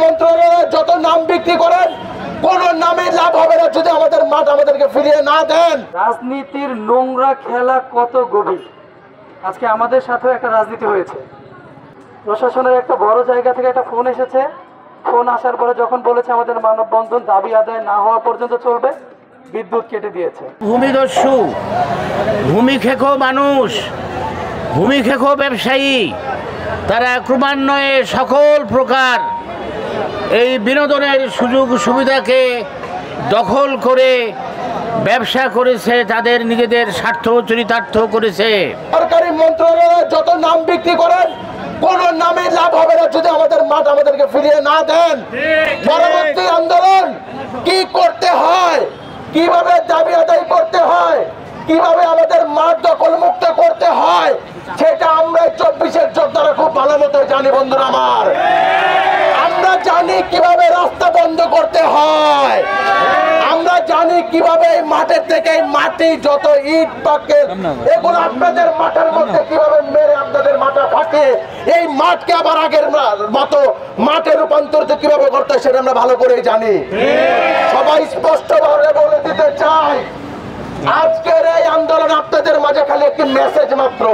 মন্ত্রণালয়ে যত নাম বিক্রি করেন কোন নামে লাভ হবে না যদি আমাদের মাঠ আমাদেরকে ফিরিয়ে না দেন। রাজনীতির নোংরা খেলা কত গভীর। আজকে আমাদের সাথেও একটা রাজনীতি হয়েছে। প্রশাসনের একটা বড় জায়গা থেকে একটা ফোন এসেছে। ফোন আসার পরে যখন বলেছে আমাদের মানববন্ধন দাবি আদায় না হওয়া পর্যন্ত চলবে, বিদ্যুৎ কেটে দিয়েছে। ভূমিদস্যু, ভূমি খেকো মানুষ, ভূমি খেকো ব্যবসায়ী, তারা ক্রমান্বয়ে সকল প্রকার এই বিনোদনের সুযোগ সুবিধাকে দখল করে ব্যবসা করেছে, তাদের নিজেদের স্বার্থ চরিতার্থ করেছে। সরকারি মন্ত্রণালয়ে যত নাম বিক্রি করেন কোন নামে লাভ হবে না যদি আমাদের মাঠ আমাদেরকে ফিরিয়ে না দেন। পরবর্তী আন্দোলন কি করতে হয়, কিভাবে দাবি আদায় করতে হয়, কিভাবে আমাদের মাঠ দখল মুক্ত করতে হয়, সেটা আমরা 24-এর যোদ্ধারা খুব ভালো মতো জানি। বন্ধুরা আমার, আমরা জানি কিভাবে রাস্তা বন্ধ করতে হয়, আমরা জানি কিভাবে এই মাঠের থেকে মাটি যত ইট পাকেল এগুলো আপনাদের মাঠের মধ্যে কিভাবে মেরে আপনাদের মাথা ফাটিয়ে এই মাঠকে আবার আগের মতো মাঠে রূপান্তরিত কিভাবে করতে হয় সেটা আমরা ভালো করে জানি। সবাই স্পষ্টভাবে বলে দিতে চাই, আজকের এই আন্দোলন আপনাদের মাঝে খালি একটি মেসেজ মাত্র।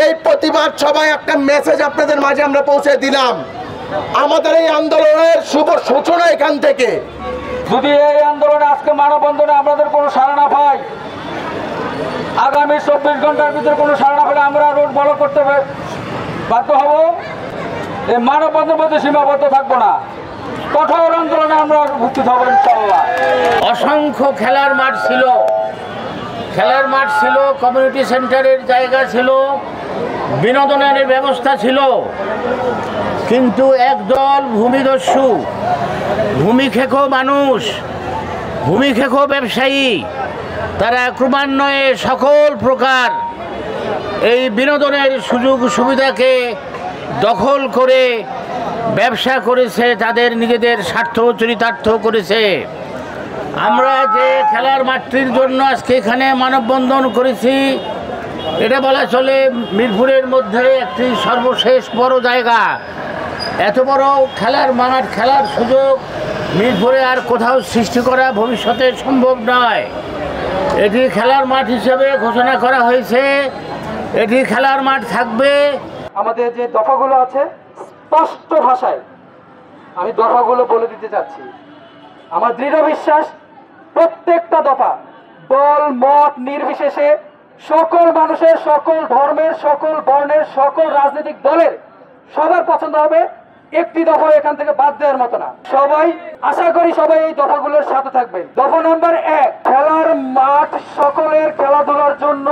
এই প্রতিবাদ সবাই একটা মেসেজ আপনাদের মাঝে আমরা পৌঁছে দিলাম। আমাদের এই আন্দোলনের শুভ সূচনা এখান থেকে। যদি এই আন্দোলনে আজকে মানববন্ধনে আমাদের কোনো সাড়া না পাই, আগামী 24 ঘন্টার ভিতরে কোনো সাড়া না পেলে আমরা রোড বন্ধ করতে বাধ্য হব। এই মানববন্ধনের মধ্যে সীমাবদ্ধ থাকবো না, কঠোর আন্দোলনে আমরা উপস্থিত হব ইনশাআল্লাহ। অসংখ্য খেলার মাঠ ছিল, কমিউনিটি সেন্টারের জায়গা ছিল, বিনোদনের ব্যবস্থা ছিল, কিন্তু একদল ভূমিদস্যু, ভূমি খেকো মানুষ, ভূমি খেকো ব্যবসায়ী, তারা ক্রমান্বয়ে সকল প্রকার এই বিনোদনের সুযোগ সুবিধাকে দখল করে ব্যবসা করেছে, তাদের নিজেদের স্বার্থ চরিতার্থ করেছে। আমরা যে খেলার মাঠটির জন্য আজকে এখানে মানববন্ধন করেছি, এটা বলা চলে মিরপুরের মধ্যে একটি সর্বশেষ বড় জায়গা। এত বড় খেলার মাঠ, খেলার সুযোগ মিরপুরে আর কোথাও সৃষ্টি করা ভবিষ্যতে সম্ভব নয়। এটি খেলার মাঠ হিসেবে ঘোষণা করা হয়েছে, এটি খেলার মাঠ থাকবে। আমাদের যে দফাগুলো আছে স্পষ্ট ভাষায় আমি দফাগুলো বলে দিতে চাচ্ছি। আমার দৃঢ় বিশ্বাস, প্রত্যেকটা দফা দল মত নির্বিশেষে সকল মানুষের, সকল ধর্মের, সকল বর্ণের, সকল রাজনৈতিক দলের সবার পছন্দ হবে। একটি দফা এখান থেকে বাদ দেওয়ার মতো না। সবাই আশা করি সবাই এই দফাগুলোর সাথে থাকবেন। দফা নম্বর 1, খেলার মাঠ সকলের খেলাধুলার জন্য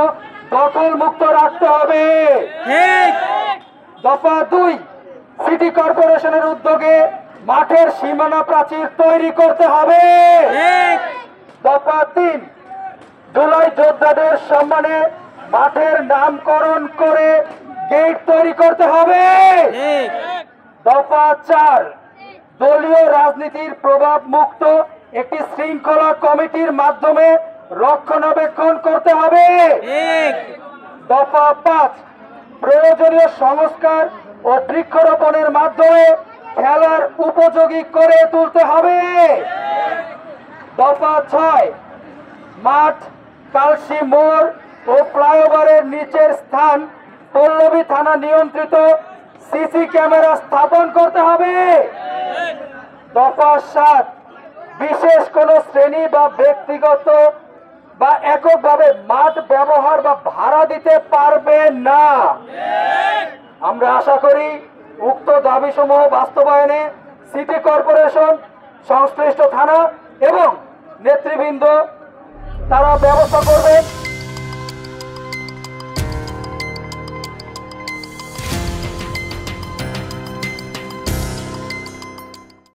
দখল মুক্ত রাখতে হবে। দফা 2, সিটি কর্পোরেশনের উদ্যোগে মাঠের সীমানা প্রাচীর তৈরি করতে হবে। দফা 3, জুলাই যোদ্ধাদের সম্মানে মাঠের নামকরণ করে গেট তৈরি করতে হবে। দফা 4, দলীয় রাজনীতির প্রভাব মুক্ত একটি শৃঙ্খলা কমিটির মাধ্যমে রক্ষণাবেক্ষণ করতে হবে। দফা 5, প্রয়োজনীয় সংস্কার ও বৃক্ষরোপণের মাধ্যমে খেলার উপযোগী করে তুলতে হবে। দফা 6, মাঠ, কালসি মোড় ও ফ্লাইওভারের নিচের স্থান পল্লবী থানা নিয়ন্ত্রিত সিসি ক্যামেরা স্থাপন করতে হবে। দফা 7, বিশেষ কোনো শ্রেণী বা ব্যক্তিগত বা এককভাবে মাঠ ব্যবহার বা ভাড়া দিতে পারবে না। আমরা আশা করি উক্ত দাবিসমূহ বাস্তবায়নে সিটি কর্পোরেশন, সংশ্লিষ্ট থানা এবং নেতৃবৃন্দ তারা ব্যবস্থা করবে।